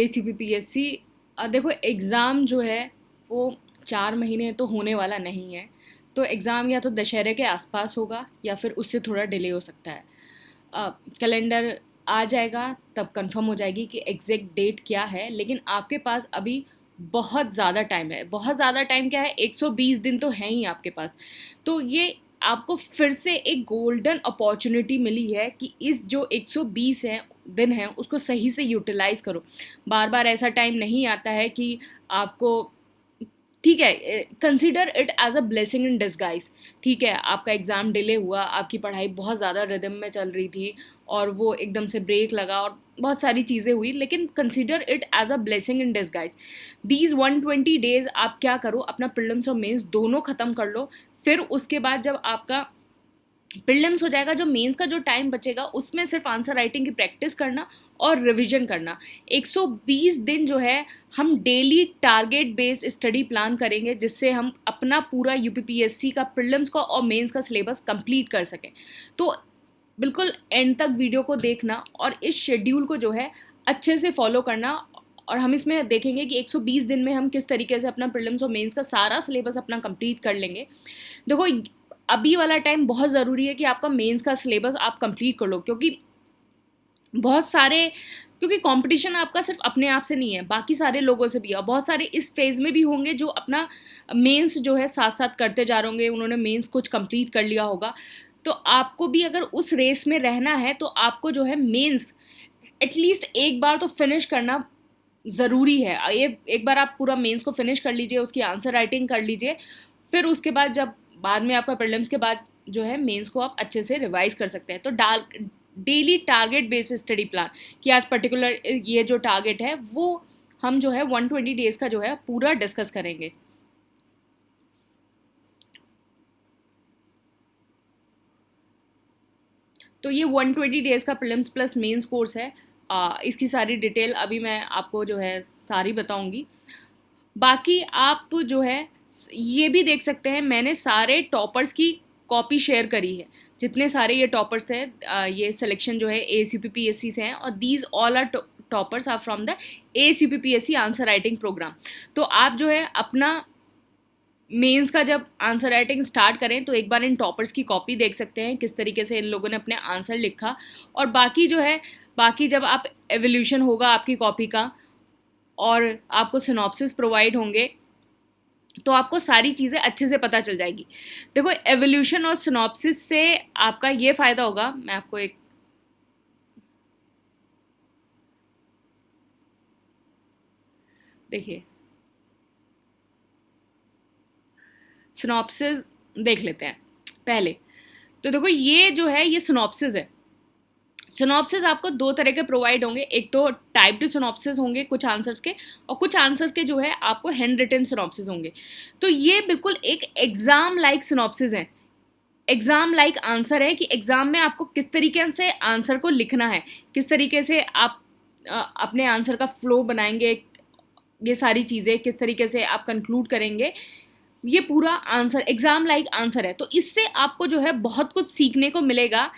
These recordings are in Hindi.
ACPPSC देखो एग्ज़ाम जो है वो 4 महीने तो होने वाला नहीं है। तो एग्ज़ाम या तो दशहरे के आसपास होगा या फिर उससे थोड़ा डिले हो सकता है। कैलेंडर आ जाएगा तब कंफर्म हो जाएगी कि एग्जैक्ट डेट क्या है, लेकिन आपके पास अभी बहुत ज़्यादा टाइम है। बहुत ज़्यादा टाइम क्या है, 120 दिन तो हैं ही आपके पास। तो ये आपको फिर से एक गोल्डन अपॉर्चुनिटी मिली है कि इस जो 120 दिन हैं उसको सही से यूटिलाइज़ करो। बार बार ऐसा टाइम नहीं आता है कि आपको, ठीक है, consider it as a blessing in disguise. ठीक है, आपका एग्ज़ाम डिले हुआ, आपकी पढ़ाई बहुत ज़्यादा रिदम में चल रही थी और वो एकदम से ब्रेक लगा और बहुत सारी चीज़ें हुई, लेकिन consider it as a blessing in disguise. These 120 days आप क्या करो, अपना प्रीलिम्स और मेंस दोनों ख़त्म कर लो। फिर उसके बाद जब आपका प्रीलिम्स हो जाएगा, जो मेंस का जो टाइम बचेगा उसमें सिर्फ आंसर राइटिंग की प्रैक्टिस करना और रिवीजन करना। 120 दिन जो है हम daily target based study plan करेंगे, जिससे हम अपना पूरा यूपीपीएससी का प्रीलिम्स का और मेंस का सिलेबस कंप्लीट कर सकें। तो बिल्कुल एंड तक वीडियो को देखना और इस शेड्यूल को जो है अच्छे से फॉलो करना। और हम इसमें देखेंगे कि 120 दिन में हम किस तरीके से अपना प्रीलिम्स और मेंस का सारा सिलेबस अपना कंप्लीट कर लेंगे। देखो अभी वाला टाइम बहुत ज़रूरी है कि आपका मेंस का सिलेबस आप कंप्लीट कर लो, क्योंकि बहुत सारे, क्योंकि कंपटीशन आपका सिर्फ अपने आप से नहीं है, बाकी सारे लोगों से भी है। बहुत सारे इस फेज़ में भी होंगे जो अपना मेंस जो है साथ साथ करते जा रहे होंगे, उन्होंने मेंस कुछ कंप्लीट कर लिया होगा। तो आपको भी अगर उस रेस में रहना है तो आपको जो है मेंस एटलीस्ट एक बार तो फिनिश करना ज़रूरी है। ये एक बार आप पूरा मेंस को फिनिश कर लीजिए, उसकी आंसर राइटिंग कर लीजिए, फिर उसके बाद जब बाद में आपका प्रीलिम्स के बाद जो है मेंस को आप अच्छे से रिवाइज कर सकते हैं। तो daily target based study plan कि आज पर्टिकुलर ये जो टारगेट है वो हम जो है 120 डेज का जो है पूरा डिस्कस करेंगे। तो ये 120 डेज का प्रीलिम्स प्लस मेंस कोर्स है। इसकी सारी डिटेल अभी मैं आपको जो है सारी बताऊंगी। बाकी आप जो है ये भी देख सकते हैं, मैंने सारे टॉपर्स की कॉपी शेयर करी है। जितने सारे ये टॉपर्स थे, ये सिलेक्शन जो है ACPPSC से हैं और these all are toppers are from the ACPPSC answer writing program. तो आप जो है अपना मेंस का जब आंसर राइटिंग स्टार्ट करें तो एक बार इन टॉपर्स की कॉपी देख सकते हैं किस तरीके से इन लोगों ने अपने आंसर लिखा। और बाकी जो है, बाकी जब आप एवोल्यूशन होगा आपकी कॉपी का और आपको सिनॉप्सिस प्रोवाइड होंगे तो आपको सारी चीज़ें अच्छे से पता चल जाएगी। देखो एवोल्यूशन और सिनॉप्सिस से आपका ये फ़ायदा होगा, मैं आपको एक देखिए सिनॉप्सिस देख लेते हैं पहले। तो देखो ये जो है ये सिनॉप्सिस है। सिनॉप्सिस आपको दो तरह के प्रोवाइड होंगे, एक तो टाइप्ड सिनॉप्सिस होंगे कुछ आंसर्स के, और कुछ आंसर्स के जो है आपको हैंड रिटन सिनॉप्सिस होंगे। तो ये बिल्कुल एक एग्जाम लाइक सिनॉप्सिस है। एग्जाम लाइक आंसर है कि एग्जाम में आपको किस तरीके से आंसर को लिखना है, किस तरीके से आप अपने आंसर का फ्लो बनाएंगे, ये सारी चीज़ें किस तरीके से आप कंक्लूड करेंगे, ये पूरा आंसर एग्जाम लाइक आंसर है। तो इससे आपको जो है बहुत कुछ सीखने को मिलेगा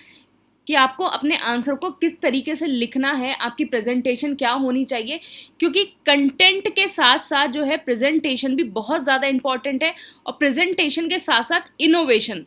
कि आपको अपने आंसर को किस तरीके से लिखना है, आपकी प्रेजेंटेशन क्या होनी चाहिए, क्योंकि कंटेंट के साथ साथ जो है प्रेजेंटेशन भी बहुत ज़्यादा इंपॉर्टेंट है। और प्रेजेंटेशन के साथ साथ इनोवेशन,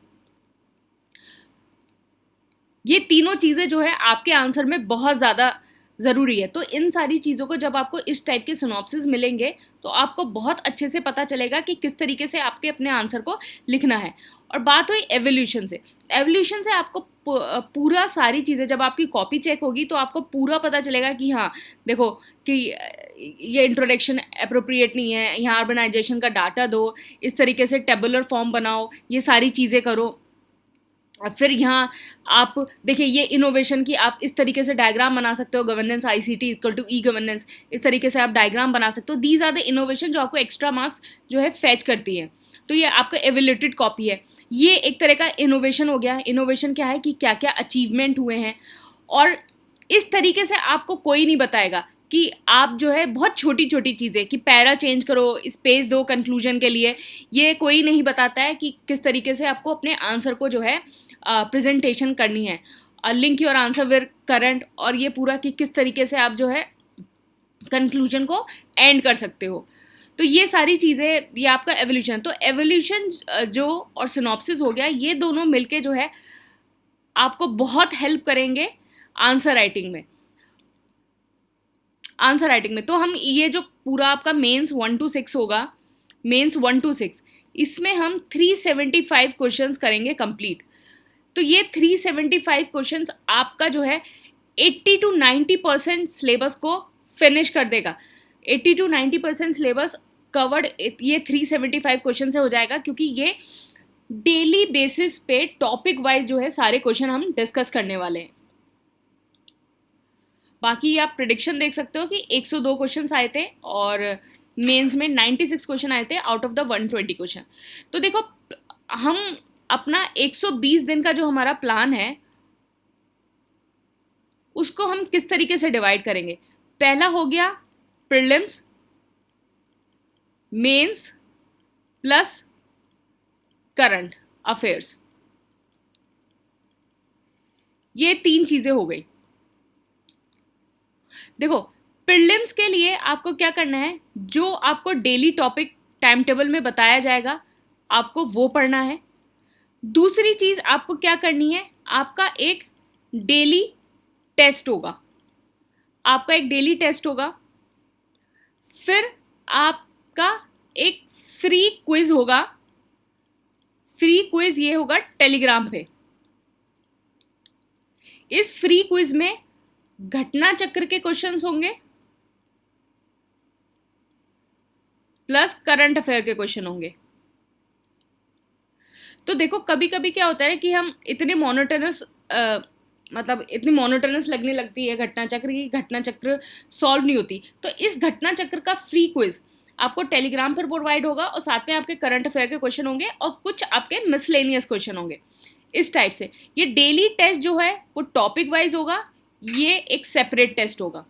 ये तीनों चीज़ें जो है आपके आंसर में बहुत ज़्यादा ज़रूरी है। तो इन सारी चीज़ों को जब आपको इस टाइप के सिनॉप्सिस मिलेंगे तो आपको बहुत अच्छे से पता चलेगा कि किस तरीके से आपके अपने आंसर को लिखना है। और बात हुई एवोल्यूशन से, एवोल्यूशन से आपको पूरा सारी चीज़ें जब आपकी कॉपी चेक होगी तो आपको पूरा पता चलेगा कि हाँ देखो कि ये इंट्रोडक्शन अप्रोप्रिएट नहीं है, यहाँ अर्बनाइजेशन का डाटा दो, इस तरीके से टेबुलर फॉर्म बनाओ, ये सारी चीज़ें करो। फिर यहाँ आप देखिए ये इनोवेशन की आप इस तरीके से डायग्राम बना सकते हो, governance ICT equal to e governance, इस तरीके से आप डायग्राम बना सकते हो। दीज आर द इनोवेशन जो आपको एक्स्ट्रा मार्क्स जो है फैच करती है। तो ये आपका एवेल्यूटेड कॉपी है, ये एक तरह का इनोवेशन हो गया। इनोवेशन क्या है कि क्या क्या अचीवमेंट हुए हैं, और इस तरीके से आपको कोई नहीं बताएगा कि आप जो है बहुत छोटी छोटी चीज़ें कि पैरा चेंज करो, स्पेस दो कंक्लूजन के लिए, ये कोई नहीं बताता है कि किस तरीके से आपको अपने आंसर को जो है प्रेजेंटेशन करनी है। Link your answer with current, और ये पूरा कि किस तरीके से आप जो है कंक्लूजन को एंड कर सकते हो। तो ये सारी चीज़ें, ये आपका एवोल्यूशन। तो एवोल्यूशन जो और सिनॉप्सिस हो गया, ये दोनों मिलके जो है आपको बहुत हेल्प करेंगे आंसर राइटिंग में। तो हम ये जो पूरा आपका मेंस 1 to 6 होगा, मेंस 1 to 6, इसमें हम 375 क्वेश्चंस करेंगे कंप्लीट। तो ये 375 क्वेश्चंस आपका जो है 80 to 90% सिलेबस को फिनिश कर देगा। 80 to 90% सिलेबस कवर्ड ये 375 क्वेश्चन से हो जाएगा, क्योंकि ये डेली बेसिस पे टॉपिक वाइज जो है सारे क्वेश्चन हम डिस्कस करने वाले हैं। बाकी आप प्रिडिक्शन देख सकते हो कि 102 क्वेश्चंस आए थे और मेंस में 96 क्वेश्चन आए थे आउट ऑफ द 120 क्वेश्चन। तो देखो, हम अपना 120 दिन का जो हमारा प्लान है उसको हम किस तरीके से डिवाइड करेंगे। पहला हो गया prelims, mains plus current affairs, ये 3 चीजें हो गई। देखो, प्रीलिम्स के लिए आपको क्या करना है, जो आपको डेली टॉपिक टाइम टेबल में बताया जाएगा आपको वो पढ़ना है। दूसरी चीज आपको क्या करनी है, आपका एक डेली टेस्ट होगा, फिर आपका एक फ्री क्विज होगा। ये होगा टेलीग्राम पे। इस फ्री क्विज में घटना चक्र के क्वेश्चंस होंगे प्लस करंट अफेयर के क्वेश्चन होंगे। तो देखो, कभी कभी क्या होता है कि हम इतनी मोनोटोनस लगने लगती है घटना चक्र की, घटना चक्र सॉल्व नहीं होती। तो इस घटना चक्र का फ्री क्विज आपको टेलीग्राम पर प्रोवाइड होगा और साथ में आपके करंट अफेयर के क्वेश्चन होंगे और कुछ आपके मिसलेनियस क्वेश्चन होंगे। इस टाइप से ये डेली टेस्ट जो है वो टॉपिक वाइज होगा, ये एक सेपरेट टेस्ट होगा।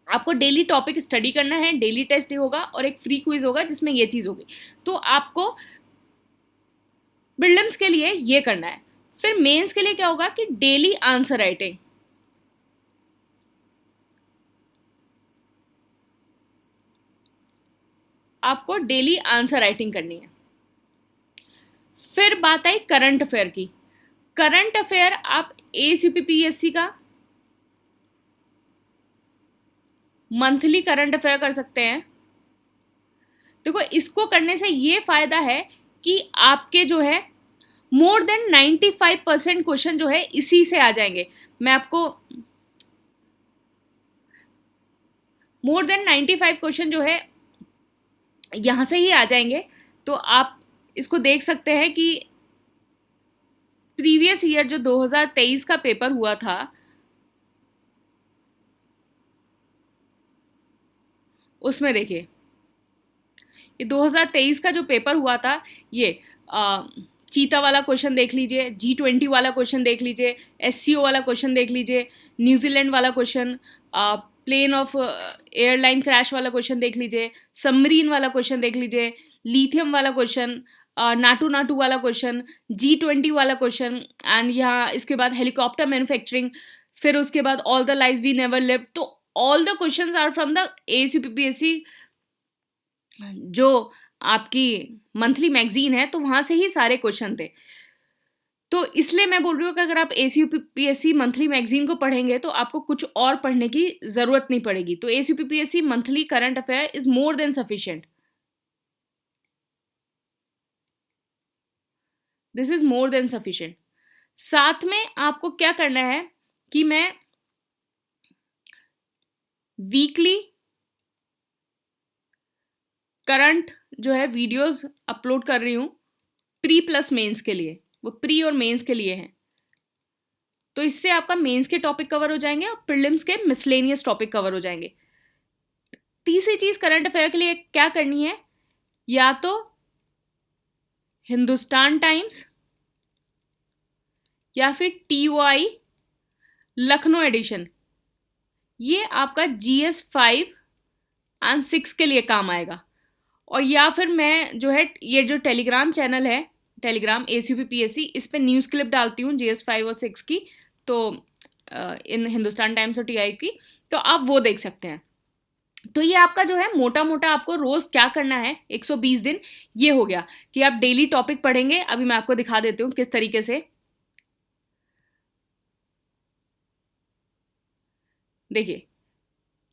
आपको डेली टॉपिक स्टडी करना है, डेली टेस्ट होगा और एक फ्री क्विज होगा जिसमें ये चीज़ होगी। तो आपको प्रीलिम्स के लिए ये करना है। फिर मेंस के लिए क्या होगा कि डेली आंसर राइटिंग, आपको डेली आंसर राइटिंग करनी है। फिर बात आई करंट अफेयर की। करंट अफेयर आप ACPPSC का मंथली करंट अफेयर कर सकते हैं। देखो, इसको करने से ये फायदा है कि आपके जो है मोर देन 95% क्वेश्चन जो है इसी से आ जाएंगे। मैं आपको मोर देन 95 क्वेश्चन जो है यहाँ से ही आ जाएंगे। तो आप इसको देख सकते हैं कि प्रीवियस ईयर जो 2023 का पेपर हुआ था उसमें देखिए, ये 2023 का जो पेपर हुआ था, ये चीता वाला क्वेश्चन देख लीजिए, G20 वाला क्वेश्चन देख लीजिए, SCO वाला क्वेश्चन देख लीजिए, न्यूजीलैंड वाला question, plane of airline crash वाला क्वेश्चन देख लीजिए, सबमरीन वाला क्वेश्चन देख लीजिए, लिथियम वाला क्वेश्चन, नाटू वाला क्वेश्चन, G20 वाला क्वेश्चन, एंड यहाँ इसके बाद हेलीकॉप्टर मैन्युफैक्चरिंग, फिर उसके बाद all the lives we never live. तो all the questions are from the ACPPSC, जो आपकी मंथली मैगजीन है, तो वहाँ से ही सारे क्वेश्चन थे। तो इसलिए मैं बोल रही हूँ कि अगर आप ACPPSC मंथली मैगजीन को पढ़ेंगे तो आपको कुछ और पढ़ने की ज़रूरत नहीं पड़ेगी। तो ACPPSC monthly current affair is more than sufficient. This is more than sufficient. साथ में आपको क्या करना है कि मैं वीकली करंट जो है वीडियोस अपलोड कर रही हूँ प्री प्लस मेंस के लिए, वो प्री और मेंस के लिए हैं। तो इससे आपका मेंस के टॉपिक कवर हो जाएंगे और प्रीलिम्स के मिसलेनियस टॉपिक कवर हो जाएंगे। तीसरी चीज़ करंट अफेयर के लिए क्या करनी है, या तो हिंदुस्तान टाइम्स या फिर TOI लखनऊ एडिशन, ये आपका GS 5 एंड 6 के लिए काम आएगा। और या फिर मैं जो है ये जो टेलीग्राम चैनल है, टेलीग्राम ACPPSC, इस पे न्यूज़ क्लिप डालती हूँ GS 5 और 6 की, तो इन हिंदुस्तान टाइम्स और TI की, तो आप वो देख सकते हैं। तो ये आपका जो है मोटा मोटा आपको रोज क्या करना है 120 दिन, ये हो गया कि आप डेली टॉपिक पढ़ेंगे। अभी मैं आपको दिखा देती हूँ किस तरीके से। देखिए,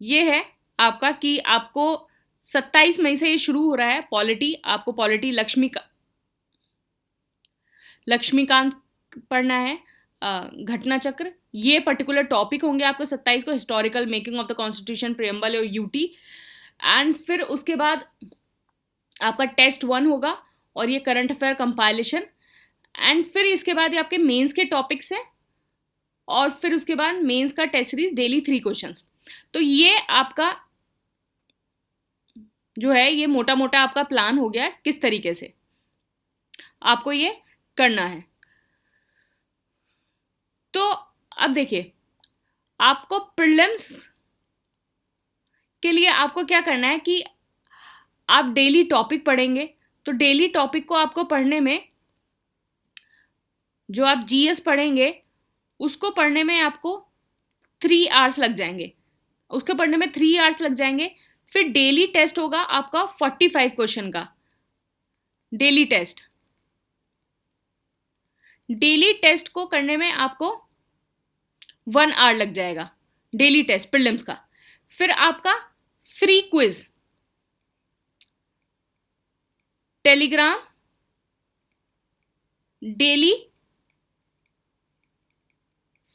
ये है आपका कि आपको 27 मई से ये शुरू हो रहा है पॉलिटी। आपको पॉलिटी लक्ष्मीकांत पढ़ना है, घटना चक्र, ये पर्टिकुलर टॉपिक होंगे आपको 27 को, historical making of the constitution, preamble और यूटी। एंड फिर उसके बाद आपका टेस्ट 1 होगा और ये करंट अफेयर कंपाइलेशन। एंड फिर इसके बाद ये आपके मेंस के टॉपिक्स हैं और फिर उसके बाद मेंस का टेस्ट सीरीज डेली 3 क्वेश्चंस। तो ये आपका जो है ये मोटा मोटा आपका प्लान हो गया किस तरीके से आपको ये करना है। तो अब देखिए, आपको प्रीलिम्स के लिए आपको क्या करना है कि आप डेली टॉपिक पढ़ेंगे। तो डेली टॉपिक को आपको पढ़ने में, जो आप जीएस पढ़ेंगे उसको पढ़ने में आपको 3 आवर्स लग जाएंगे, उसको पढ़ने में 3 आवर्स लग जाएंगे। फिर डेली टेस्ट होगा आपका 45 क्वेश्चन का डेली टेस्ट। डेली टेस्ट को करने में आपको 1 आवर लग जाएगा, डेली टेस्ट प्रीलिम्स का। फिर आपका free quiz, Telegram daily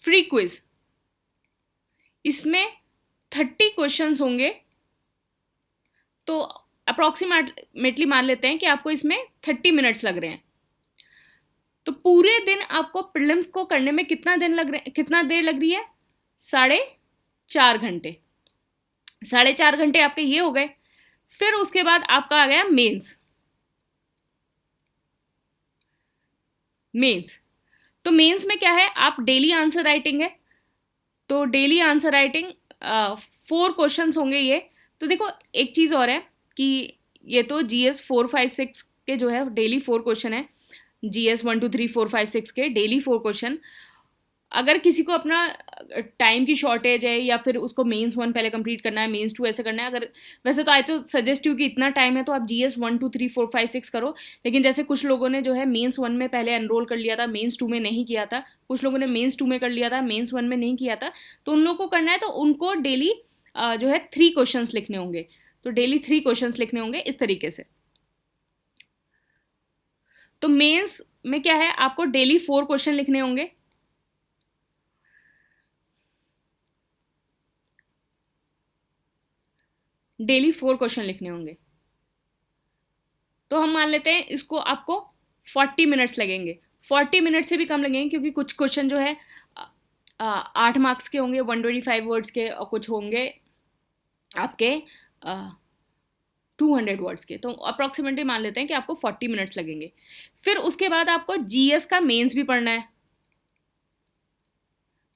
free quiz, इसमें 30 क्वेश्चंस होंगे। तो अप्रॉक्सीमेटली मान लेते हैं कि आपको इसमें 30 मिनट्स लग रहे हैं। तो पूरे दिन आपको प्रीलिम्स को करने में कितना देर लग रही है? 4.5 घंटे। 4.5 घंटे आपके ये हो गए। फिर उसके बाद आपका आ गया मेंस। तो मेंस में क्या है, आप डेली आंसर राइटिंग है, तो डेली आंसर राइटिंग 4 क्वेश्चंस होंगे ये। तो देखो एक चीज़ और है कि ये तो GS 4, 5, 6 के जो है डेली 4 क्वेश्चन है। GS 1, 2, 3, 4, 5, 6 के डेली 4 क्वेश्चन। अगर किसी को अपना टाइम की शॉर्टेज है या फिर उसको मेंस 1 पहले कंप्लीट करना है, मेंस 2 ऐसे करना है, अगर वैसे तो आई तो सजेस्ट यू कि इतना टाइम है तो आप GS 1, 2, 3, 4, 5, 6 करो। लेकिन जैसे कुछ लोगों ने जो है मेंस 1 में पहले एनरोल कर लिया था, मेंस 2 में नहीं किया था, कुछ लोगों ने मेंस 2 में कर लिया था, मेंस 1 में नहीं किया था, तो उन लोगों को करना है तो उनको डेली जो है 3 क्वेश्चंस लिखने होंगे। तो डेली 3 क्वेश्चंस लिखने होंगे इस तरीके से। तो मेंस में क्या है, आपको डेली 4 क्वेश्चन लिखने होंगे। डेली 4 क्वेश्चन लिखने होंगे। तो हम मान लेते हैं इसको आपको 40 मिनट्स लगेंगे। 40 मिनट से भी कम लगेंगे क्योंकि कुछ क्वेश्चन जो है 8 मार्क्स के होंगे, 125 वर्ड्स के, और कुछ होंगे आपके 200 वर्ड्स के। तो अप्रॉक्सीमेटली मान लेते हैं कि आपको 40 मिनट्स लगेंगे। फिर उसके बाद आपको जीएस का मेंस भी पढ़ना है।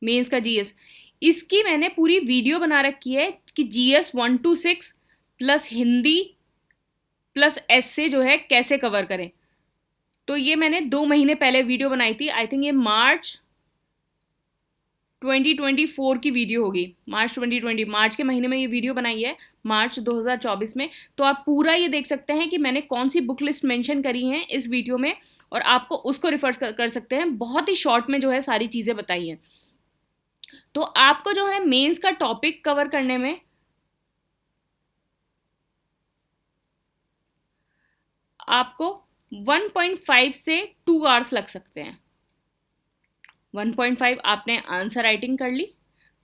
मेंस का जीएस, इसकी मैंने पूरी वीडियो बना रखी है कि GS 1 to 6 plus Hindi plus essay जो है कैसे कवर करें। तो ये मैंने 2 महीने पहले वीडियो बनाई थी। आई थिंक ये मार्च 2024 की वीडियो होगी, मार्च 2020, मार्च के महीने में ये वीडियो बनाई है, मार्च 2024 में। तो आप पूरा ये देख सकते हैं कि मैंने कौन सी बुक लिस्ट मेंशन करी हैं इस वीडियो में, और आपको उसको रिफर कर सकते हैं। बहुत ही शॉर्ट में जो है सारी चीज़ें बताई हैं। तो आपको जो है मेंस का टॉपिक कवर करने में आपको 1.5 से 2 आवर्स लग सकते हैं। 1.5 आपने आंसर राइटिंग कर ली,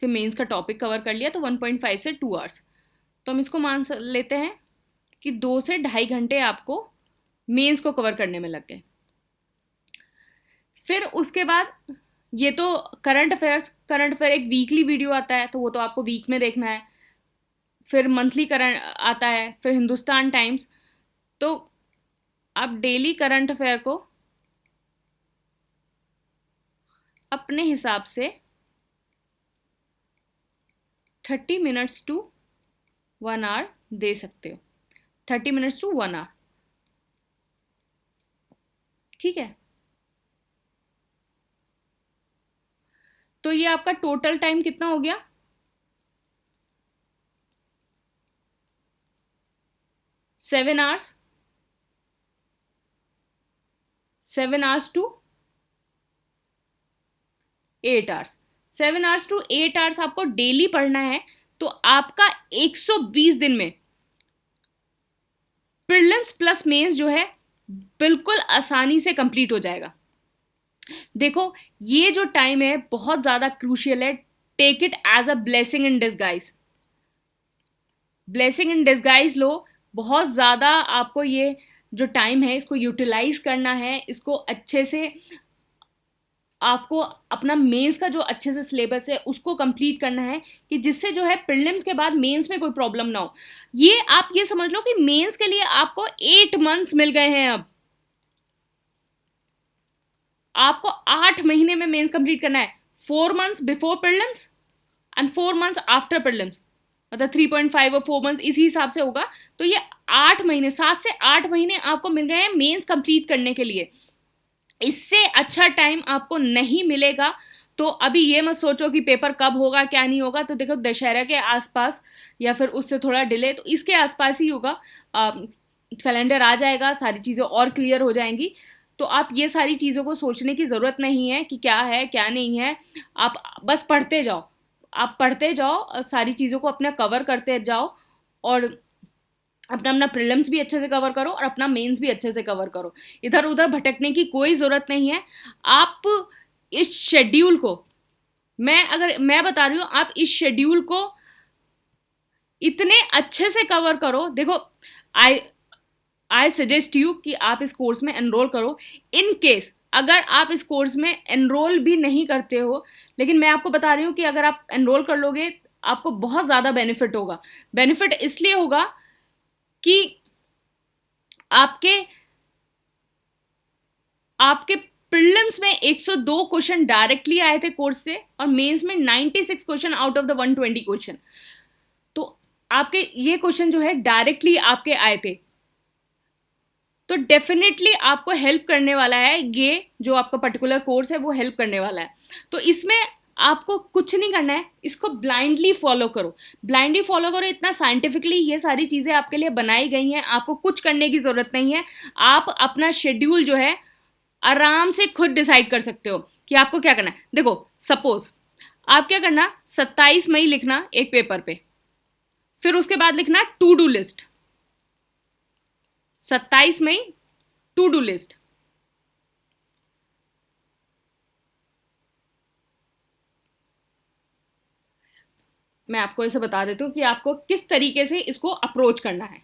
फिर मेंस का टॉपिक कवर कर लिया, तो 1.5 से 2 आवर्स। तो हम इसको मान लेते हैं कि 2 से 2.5 घंटे आपको मेंस को कवर करने में लग गए। फिर उसके बाद ये तो करंट अफेयर एक वीकली वीडियो आता है, तो वो तो आपको वीक में देखना है। फिर मंथली करंट आता है, फिर हिंदुस्तान टाइम्स। तो आप डेली करंट अफेयर को अपने हिसाब से 30 मिनट्स टू 1 आवर दे सकते हो। 30 मिनट्स टू 1 आवर, ठीक है। तो ये आपका टोटल टाइम कितना हो गया? 7 hours, 7 hours to 8 hours, 7 hours to 8 hours आपको डेली पढ़ना है, तो आपका 120 दिन में प्रीलिम्स प्लस मेंस जो है बिल्कुल आसानी से कंप्लीट हो जाएगा। देखो ये जो टाइम है बहुत ज़्यादा क्रूशियल है, take it as a blessing in disguise, blessing in disguise लो। बहुत ज़्यादा आपको ये जो टाइम है इसको यूटिलाइज करना है, इसको अच्छे से आपको अपना मेंस का जो अच्छे से सिलेबस है उसको कंप्लीट करना है, कि जिससे जो है प्रीलिम्स के बाद मेंस में कोई प्रॉब्लम ना हो। ये आप ये समझ लो कि मेंस के लिए आपको 8 मंथ्स मिल गए हैं। अब आपको 8 महीने में मेंस कंप्लीट करना है, 4 months before prelims and 4 months after prelims, मतलब 3.5 और 4 मंथ्स इसी हिसाब से होगा। तो ये 8 महीने, 7 से 8 महीने आपको मिल गए हैं मेंस कंप्लीट करने के लिए। इससे अच्छा टाइम आपको नहीं मिलेगा। तो अभी ये मत सोचो कि पेपर कब होगा क्या नहीं होगा, तो देखो दशहरा के आसपास या फिर उससे थोड़ा डिले, तो इसके आसपास ही होगा। कैलेंडर आ जाएगा, सारी चीज़ें और क्लियर हो जाएंगी। तो आप ये सारी चीज़ों को सोचने की ज़रूरत नहीं है कि क्या है क्या नहीं है, आप बस पढ़ते जाओ, आप पढ़ते जाओ, सारी चीज़ों को अपना कवर करते जाओ, और अपना अपना प्रीलिम्स भी अच्छे से कवर करो और अपना मेंस भी अच्छे से कवर करो। इधर उधर भटकने की कोई ज़रूरत नहीं है। आप इस शेड्यूल को, मैं बता रही हूँ, आप इस शेड्यूल को इतने अच्छे से कवर करो। देखो आई आई सजेस्ट यू कि आप इस कोर्स में एनरोल करो। इन केस अगर आप इस कोर्स में एनरोल भी नहीं करते हो, लेकिन मैं आपको बता रही हूँ कि अगर आप एनरोल कर लोगे आपको बहुत ज़्यादा बेनिफिट होगा। बेनिफिट इसलिए होगा कि आपके आपके प्रीलिम्स में 102 क्वेश्चन डायरेक्टली आए थे कोर्स से, और मेंस में 96 question out of the 120 question. तो आपके ये क्वेश्चन जो है डायरेक्टली आपके आए थे, तो डेफिनेटली आपको हेल्प करने वाला है। ये जो आपका पर्टिकुलर कोर्स है वो हेल्प करने वाला है। तो इसमें आपको कुछ नहीं करना है, इसको ब्लाइंडली फॉलो करो, ब्लाइंडली फॉलो करो। इतना साइंटिफिकली ये सारी चीज़ें आपके लिए बनाई गई हैं, आपको कुछ करने की ज़रूरत नहीं है। आप अपना शेड्यूल जो है आराम से खुद डिसाइड कर सकते हो कि आपको क्या करना है। देखो सपोज आप क्या करना, 27 मई लिखना एक पेपर पे, फिर उसके बाद लिखना टू डू लिस्ट। 27 मई टू डू लिस्ट, मैं आपको ऐसे बता देती हूँ कि आपको किस तरीके से इसको अप्रोच करना है।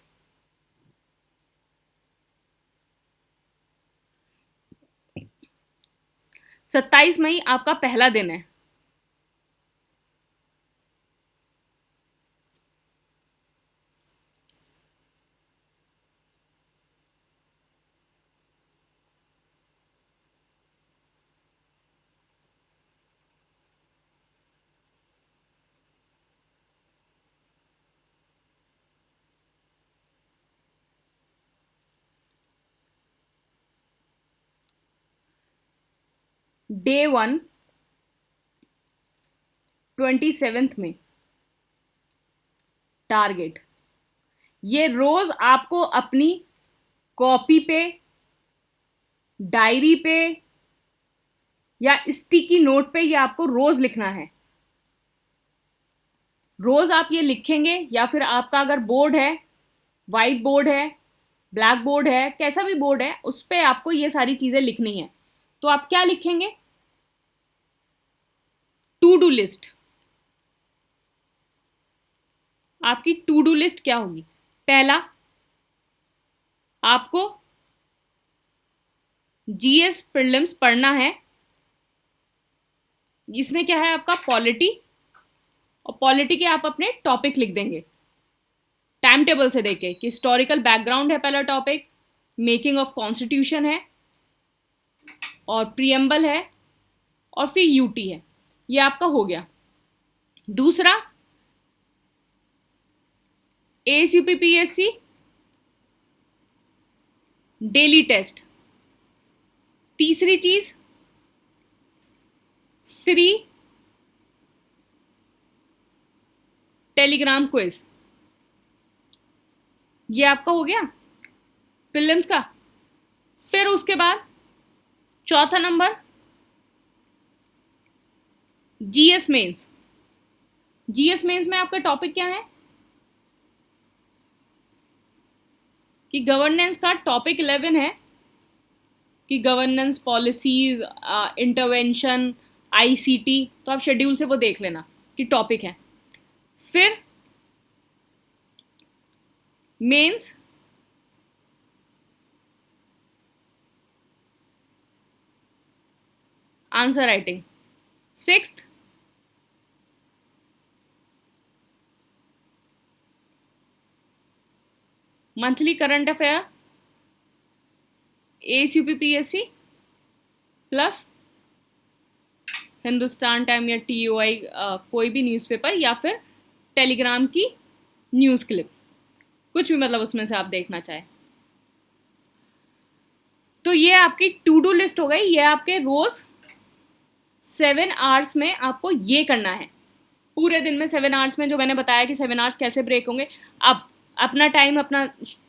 27 मई आपका पहला दिन है। डे 1 27 में टारगेट, ये रोज आपको अपनी कॉपी पे, डायरी पे या स्टिकी नोट पे ये आपको रोज लिखना है। रोज आप ये लिखेंगे, या फिर आपका अगर बोर्ड है, वाइट बोर्ड है, ब्लैक बोर्ड है, कैसा भी बोर्ड है, उस पर आपको ये सारी चीजें लिखनी है। तो आप क्या लिखेंगे, टू डू लिस्ट। आपकी टू डू लिस्ट क्या होगी, पहला आपको जीएस प्रीलिम्स पढ़ना है। इसमें क्या है आपका पॉलिटी, और पॉलिटी के आप अपने टॉपिक लिख देंगे टाइम टेबल से देके, कि हिस्टोरिकल बैकग्राउंड है पहला टॉपिक, मेकिंग ऑफ कॉन्स्टिट्यूशन है, और प्रियम्बल है, और फिर यूटी है। ये आपका हो गया। दूसरा एएसयूपीपीएससी डेली टेस्ट। तीसरी चीज फ्री टेलीग्राम क्विज, ये आपका हो गया। प्रीलिम्स का। फिर उसके बाद चौथा number GS mains. GS mains में आपका टॉपिक क्या है कि गवर्नेंस का टॉपिक 11 है कि गवर्नेंस पॉलिसीज, इंटरवेंशन, आईसीटी। तो आप शेड्यूल से वो देख लेना कि टॉपिक है। फिर mains answer writing. Sixth monthly current affair ASUP-PSC plus Hindustan time या TOI कोई भी न्यूज़पेपर या फिर टेलीग्राम की न्यूज़ क्लिप, कुछ भी मतलब उसमें से आप देखना चाहें। तो ये आपकी टू डू लिस्ट हो गई। ये आपके रोज़ 7 आवर्स में आपको ये करना है। पूरे दिन में 7 आवर्स में जो मैंने बताया कि 7 आवर्स कैसे ब्रेक होंगे। अब अपना टाइम अपना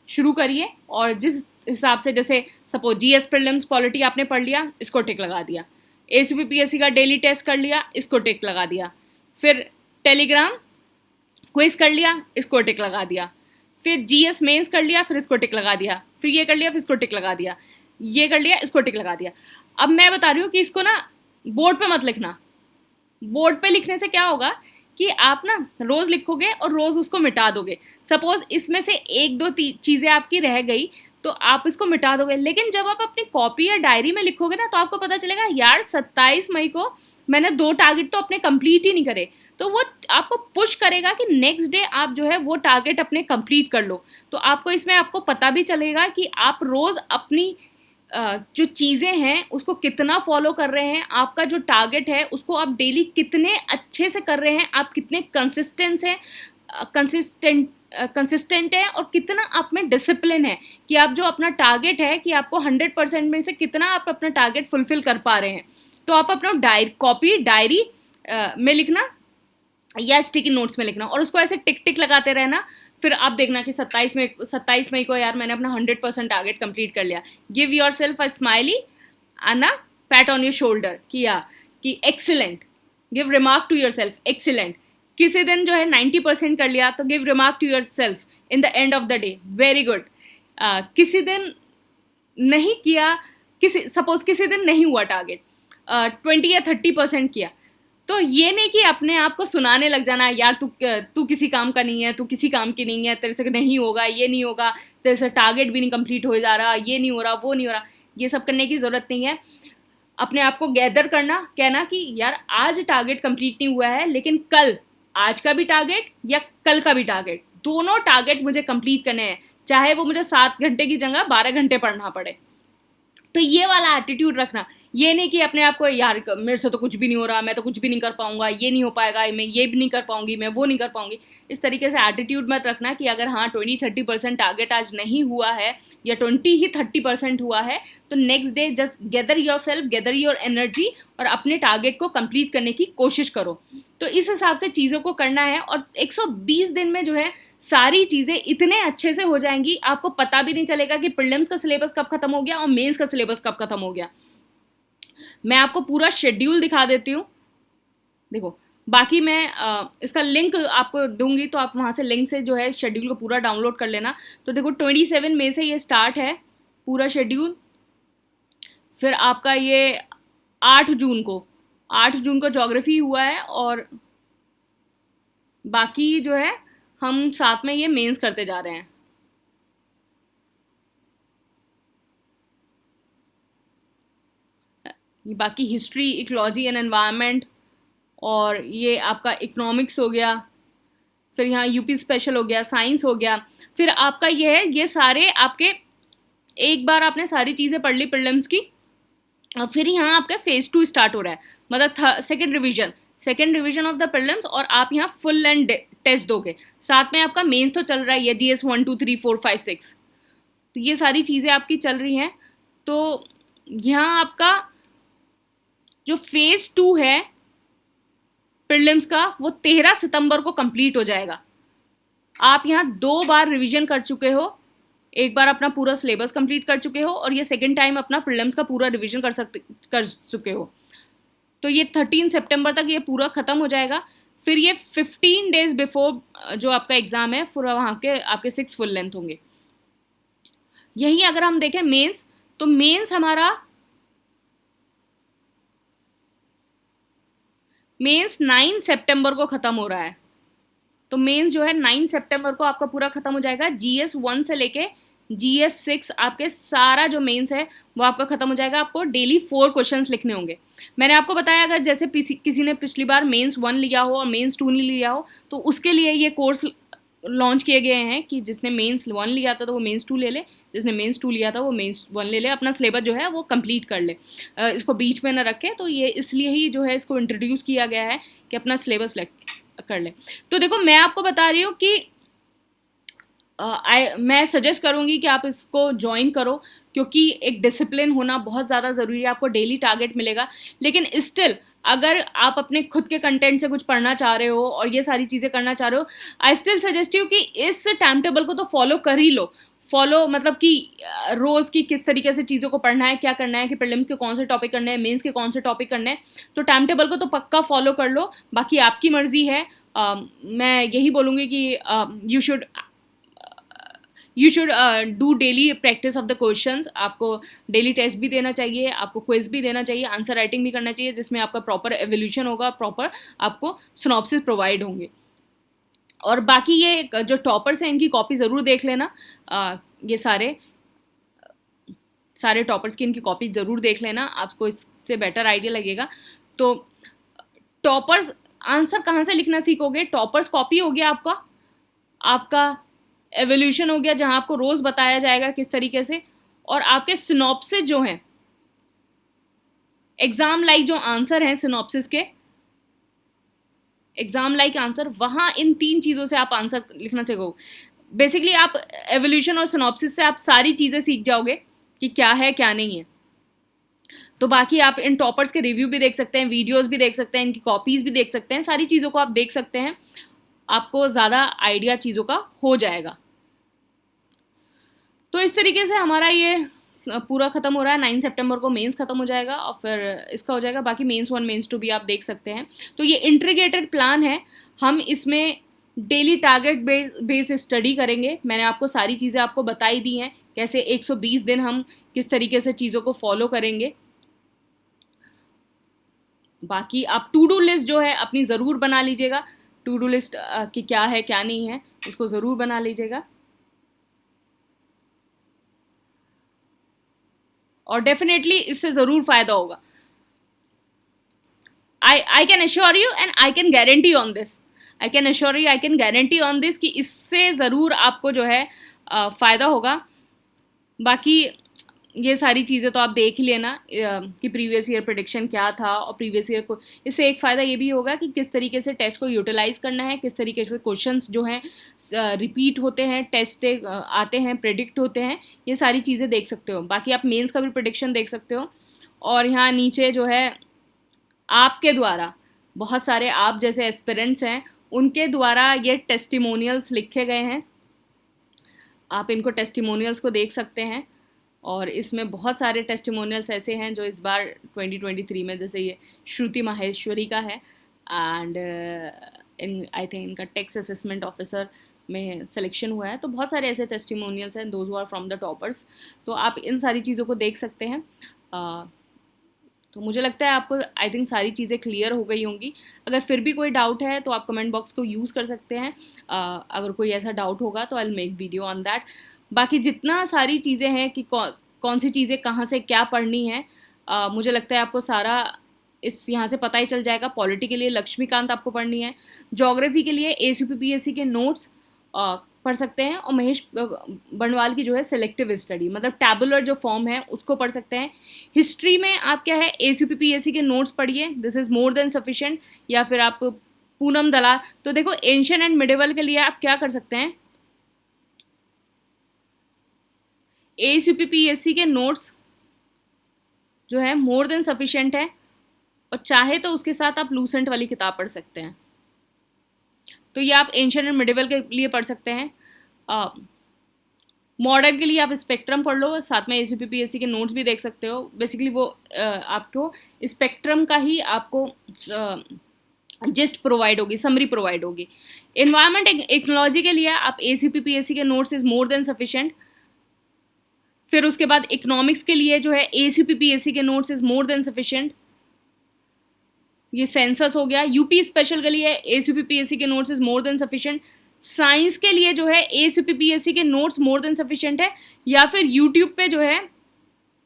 शुरू करिए और जिस हिसाब से, जैसे सपोज GS प्रीलिम्स पॉलिटी आपने पढ़ लिया, इसको टिक लगा दिया। ASUP-PSC का डेली टेस्ट कर लिया, इसको टिक लगा दिया। फिर टेलीग्राम क्विज कर लिया, इसको टिक लगा दिया। फिर GS मेंस कर लिया, फिर इसको टिक लगा दिया। फिर ये कर लिया, फिर इसको टिक लगा दिया। ये कर लिया, इसको टिक लगा दिया। अब मैं बता रही हूँ कि इसको ना बोर्ड पे मत लिखना। बोर्ड पे लिखने से क्या होगा कि आप ना रोज़ लिखोगे और रोज़ उसको मिटा दोगे। सपोज इसमें से एक दो चीज़ें आपकी रह गई तो आप इसको मिटा दोगे, लेकिन जब आप अपनी कॉपी या डायरी में लिखोगे ना तो आपको पता चलेगा यार 27 मई को मैंने 2 टारगेट तो अपने कंप्लीट ही नहीं करे। तो वो आपको पुश करेगा कि नेक्स्ट डे आप जो है वो टारगेट अपने कंप्लीट कर लो। तो आपको इसमें आपको पता भी चलेगा कि आप रोज़ अपनी जो चीज़ें हैं उसको कितना फॉलो कर रहे हैं, आपका जो टारगेट है उसको आप डेली कितने अच्छे से कर रहे हैं, आप कितने कंसिस्टेंट है और कितना आप में डिसिप्लिन है कि आप जो अपना टारगेट है कि आपको 100% में से कितना आप अपना टारगेट फुलफिल कर पा रहे हैं। तो आप अपना कॉपी डायरी में लिखना या स्टिकी नोट्स में लिखना और उसको ऐसे टिक टिक लगाते रहना। फिर आप देखना कि 27 मई को यार मैंने अपना 100% टारगेट कंप्लीट कर लिया। Give yourself a smiley and a pat on your shoulder कि excellent. Give remark to yourself excellent. किसी दिन जो है 90% कर लिया तो give remark to yourself in the end of the day, very good. किसी दिन नहीं किया, सपोज किसी दिन नहीं हुआ टारगेट, 20 या 30% किया, तो ये नहीं कि अपने आप को सुनाने लग जाना यार तू किसी काम का नहीं है, तू किसी काम की नहीं है, तेरे से नहीं होगा, ये नहीं होगा, तेरे से टारगेट भी नहीं कंप्लीट हो जा रहा, ये नहीं हो रहा, वो नहीं हो रहा। ये सब करने की ज़रूरत नहीं है। अपने आप को गैदर करना, कहना कि यार आज टारगेट कंप्लीट नहीं हुआ है लेकिन कल, आज का भी टारगेट या कल का भी टारगेट, दोनों टारगेट मुझे कंप्लीट करने हैं, चाहे वो मुझे 7 घंटे की जगह 12 घंटे पढ़ना पड़े। तो ये वाला एटीट्यूड रखना। ये नहीं कि अपने आप को यार मेरे से तो कुछ भी नहीं हो रहा, मैं तो कुछ भी नहीं कर पाऊंगा, ये नहीं हो पाएगा, मैं ये भी नहीं कर पाऊंगी, मैं वो नहीं कर पाऊंगी। इस तरीके से एटीट्यूड मत रखना कि अगर हाँ 20-30% टारगेट आज नहीं हुआ है या 20-30% हुआ है तो next day just gather your self, gather your energy और अपने टारगेट को कंप्लीट करने की कोशिश करो। तो इस हिसाब से चीज़ों को करना है और 120 दिन में जो है सारी चीज़ें इतने अच्छे से हो जाएंगी, आपको पता भी नहीं चलेगा कि प्रीलिम्स का सिलेबस कब खत्म हो गया और मेंस का सिलेबस कब खत्म हो गया। मैं आपको पूरा शेड्यूल दिखा देती हूँ। देखो, बाकी मैं इसका लिंक आपको दूंगी तो आप वहाँ से लिंक से जो है शेड्यूल को पूरा डाउनलोड कर लेना। तो देखो 27 मई से ये स्टार्ट है पूरा शेड्यूल। फिर आपका ये 8 जून को ज्योग्राफी हुआ है और बाकी जो है हम साथ में ये मेंस करते जा रहे हैं। ये बाकी हिस्ट्री, इकोलॉजी एंड एनवायरनमेंट और ये आपका इकोनॉमिक्स हो गया, फिर यहाँ यूपी स्पेशल हो गया, साइंस हो गया। फिर आपका ये है, ये सारे आपके एक बार आपने सारी चीज़ें पढ़ ली प्रीलिम्स की और फिर यहाँ आपका फेज़ 2 स्टार्ट हो रहा है, मतलब second revision of the prelims और आप यहाँ फुल एंड टेस्ट दोगे। साथ में आपका मेंस तो चल रहा है, ये GS 1 2 3 4 5 6, तो ये सारी चीज़ें आपकी चल रही हैं। तो यहाँ आपका जो फेज़ 2 है प्रीलिम्स का वो 13 सितंबर को कंप्लीट हो जाएगा। आप यहाँ 2 बार रिवीजन कर चुके हो एक बार अपना पूरा सिलेबस कंप्लीट कर चुके हो और ये सेकेंड टाइम अपना प्रीलिम्स का पूरा रिवीजन कर चुके हो। तो ये 13 सितंबर तक ये पूरा ख़त्म हो जाएगा। फिर ये 15 डेज बिफोर जो आपका एग्ज़ाम है फिर वहाँ के आपके 6 फुल लेंथ होंगे। यही अगर हम देखें मेंस, तो मेंस हमारा मेंस 9 सितंबर को ख़त्म हो रहा है। तो मेंस जो है 9 सितंबर को आपका पूरा ख़त्म हो जाएगा। GS1 से लेके GS6 आपके सारा जो मेंस है वो आपका ख़त्म हो जाएगा। आपको डेली 4 क्वेश्चंस लिखने होंगे। मैंने आपको बताया अगर जैसे किसी ने पिछली बार मेंस 1 लिया हो और मेंस 2 नहीं लिया हो तो उसके लिए ये कोर्स लॉन्च किए गए हैं कि जिसने मेंस 1 लिया था तो वो मेंस 2 ले ले, जिसने मेंस 2 लिया था वो मेंस 1 ले ले, अपना सिलेबस जो है वो कंप्लीट कर ले, इसको बीच में ना रखे। तो ये इसलिए ही जो है इसको इंट्रोड्यूस किया गया है कि अपना सिलेबस कर ले। तो देखो मैं आपको बता रही हूँ कि मैं सजेस्ट करूँगी कि आप इसको ज्वाइन करो, क्योंकि एक डिसिप्लिन होना बहुत ज़्यादा ज़रूरी है। आपको डेली टारगेट मिलेगा, लेकिन स्टिल अगर आप अपने खुद के कंटेंट से कुछ पढ़ना चाह रहे हो और ये सारी चीज़ें करना चाह रहे हो, आई स्टिल सजेस्ट यू कि इस टाइम टेबल को तो फॉलो कर ही लो। फॉलो मतलब कि रोज़ की किस तरीके से चीज़ों को पढ़ना है, क्या करना है, कि प्रीलिम्स के कौन से टॉपिक करने हैं, मेंस के कौन से टॉपिक करने हैं। तो टाइम टेबल को तो पक्का फॉलो कर लो, बाकी आपकी मर्ज़ी है। मैं यही बोलूँगी कि you should do daily practice of the questions. आपको डेली टेस्ट भी देना चाहिए, आपको क्विज भी देना चाहिए, आंसर राइटिंग भी करना चाहिए, जिसमें आपका प्रॉपर एवोल्यूशन होगा, प्रॉपर आपको सिनॉप्सिस प्रोवाइड होंगे। और बाकी ये जो टॉपर्स हैं इनकी कॉपी ज़रूर देख लेना। ये सारे टॉपर्स की इनकी कॉपी ज़रूर देख लेना, आपको इससे बेटर आइडिया लगेगा। तो टॉपर्स आंसर कहाँ से लिखना सीखोगे? टॉपर्स कॉपी हो गया आपका एवोल्यूशन हो गया, जहाँ आपको रोज़ बताया जाएगा किस तरीके से, और आपके सिनॉप्सिस जो हैं, एग्ज़ाम लाइक जो आंसर हैं सिनॉप्सिस के, एग्ज़ाम लाइक आंसर, वहाँ इन 3 चीज़ों से आप आंसर लिखना सीखोगे। बेसिकली आप एवोल्यूशन और सिनॉप्सिस से आप सारी चीज़ें सीख जाओगे कि क्या है क्या नहीं है। तो बाकी आप इन टॉपर्स के रिव्यू भी देख सकते हैं, वीडियोस भी देख सकते हैं, इनकी कॉपीज़ भी देख सकते हैं, सारी चीज़ों को आप देख सकते हैं, आपको ज़्यादा आइडिया चीज़ों का हो जाएगा। तो इस तरीके से हमारा ये पूरा ख़त्म हो रहा है। 9 सितंबर को मेंस ख़त्म हो जाएगा और फिर इसका हो जाएगा। बाकी मेंस 1 मेंस 2 भी आप देख सकते हैं। तो ये इंटीग्रेटेड प्लान है, हम इसमें डेली टारगेट बेस्ड स्टडी करेंगे। मैंने आपको सारी चीज़ें आपको बताई दी हैं, कैसे 120 दिन हम किस तरीके से चीज़ों को फॉलो करेंगे। बाकी आप टू डू लिस्ट जो है अपनी ज़रूर बना लीजिएगा। टू डू लिस्ट कि क्या है क्या नहीं है उसको ज़रूर बना लीजिएगा, और डेफिनेटली इससे ज़रूर फ़ायदा होगा। I can assure you and I can guarantee on this, I can assure you, I can guarantee on this कि इससे ज़रूर आपको जो है फ़ायदा होगा। बाकी ये सारी चीज़ें तो आप देख ही लेना कि प्रीवियस ईयर प्रेडिक्शन क्या था, और प्रीवियस ईयर को इससे एक फ़ायदा ये भी होगा कि किस तरीके से टेस्ट को यूटिलाइज़ करना है, किस तरीके से क्वेश्चंस जो हैं रिपीट होते हैं, टेस्ट आते हैं, प्रेडिक्ट होते हैं, ये सारी चीज़ें देख सकते हो। बाकी आप मेंस का भी प्रेडिक्शन देख सकते हो। और यहाँ नीचे जो है आपके द्वारा बहुत सारे आप जैसे एस्पिरेंट्स हैं उनके द्वारा ये टेस्टिमोनियल्स लिखे गए हैं, आप इनको टेस्टिमोनियल्स को देख सकते हैं। और इसमें बहुत सारे टेस्टिमोनियल्स ऐसे हैं जो इस बार 2023 में, जैसे ये श्रुति माहेश्वरी का है, एंड आई थिंक इनका टैक्स असेसमेंट ऑफिसर में सिलेक्शन हुआ है। तो बहुत सारे ऐसे टेस्टिमोनियल्स हैं, those who are from the toppers. तो आप इन सारी चीज़ों को देख सकते हैं। तो मुझे लगता है आपको आई थिंक सारी चीज़ें क्लियर हो गई होंगी। अगर फिर भी कोई डाउट है तो आप कमेंट बॉक्स को यूज़ कर सकते हैं। अगर कोई ऐसा डाउट होगा तो I will make video on that. बाकी जितना सारी चीज़ें हैं कि कौन सी चीज़ें कहाँ से क्या पढ़नी है, मुझे लगता है आपको सारा इस यहाँ से पता ही चल जाएगा। पॉलिटी के लिए लक्ष्मीकांत आपको पढ़नी है, ज्योग्राफी के लिए ACPPSC के नोट्स पढ़ सकते हैं, और महेश बंडवाल की जो है सिलेक्टिव स्टडी मतलब टैबुलर जो फॉर्म है उसको पढ़ सकते हैं। हिस्ट्री में आप क्या है ACPPSC के नोट्स पढ़िए, this is more than sufficient. या फिर आप पूनम दलाल, तो देखो एंशिएंट एंड मिडिवल के लिए आप क्या कर सकते हैं, ACPPSC के नोट्स जो है मोर देन सफिशिएंट है, और चाहे तो उसके साथ आप लूसेंट वाली किताब पढ़ सकते हैं। तो ये आप एंशिएंट एंड मिडिवल के लिए पढ़ सकते हैं। मॉडल के लिए आप स्पेक्ट्रम पढ़ लो, साथ में ACPPSC के नोट्स भी देख सकते हो। बेसिकली वो आपको स्पेक्ट्रम का ही आपको जिस्ट प्रोवाइड होगी, समरी प्रोवाइड होगी। इन्वायरमेंट इकोलॉजी के लिए आप ACPPSC के notes is more than sufficient. फिर उसके बाद इकोनॉमिक्स के लिए जो है ACPPSC के notes is more than sufficient. ये सेंसस हो गया। यूपी स्पेशल के लिए ACPPSC के notes is more than sufficient. Science के लिए जो है ACPPSC के नोट्स मोर देन सफिशेंट है, या फिर यूट्यूब पे जो है,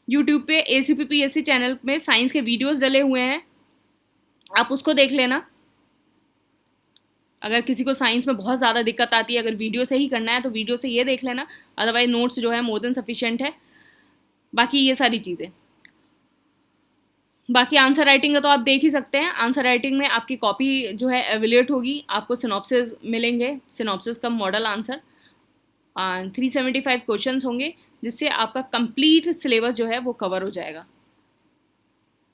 यूट्यूब पे ACPPSC चैनल में साइंस के वीडियोस डले हुए हैं, आप उसको देख लेना। अगर किसी को साइंस में बहुत ज़्यादा दिक्कत आती है, अगर वीडियो से ही करना है तो वीडियो से ये देख लेना, अदरवाइज नोट्स जो है मोर देन सफिशेंट है। बाकी ये सारी चीज़ें, बाकी आंसर राइटिंग का तो आप देख ही सकते हैं। आंसर राइटिंग में आपकी कॉपी जो है एवेल्यूएट होगी, आपको सिनॉप्सिस मिलेंगे, सिनॉप्सिस का मॉडल आंसर, 375 क्वेश्चंस होंगे, जिससे आपका कंप्लीट सिलेबस जो है वो कवर हो जाएगा।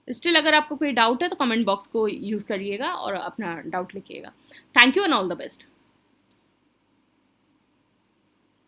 स्टिल अगर आपको कोई डाउट है तो कमेंट बॉक्स को यूज़ करिएगा और अपना डाउट लिखिएगा। Thank you and all the best.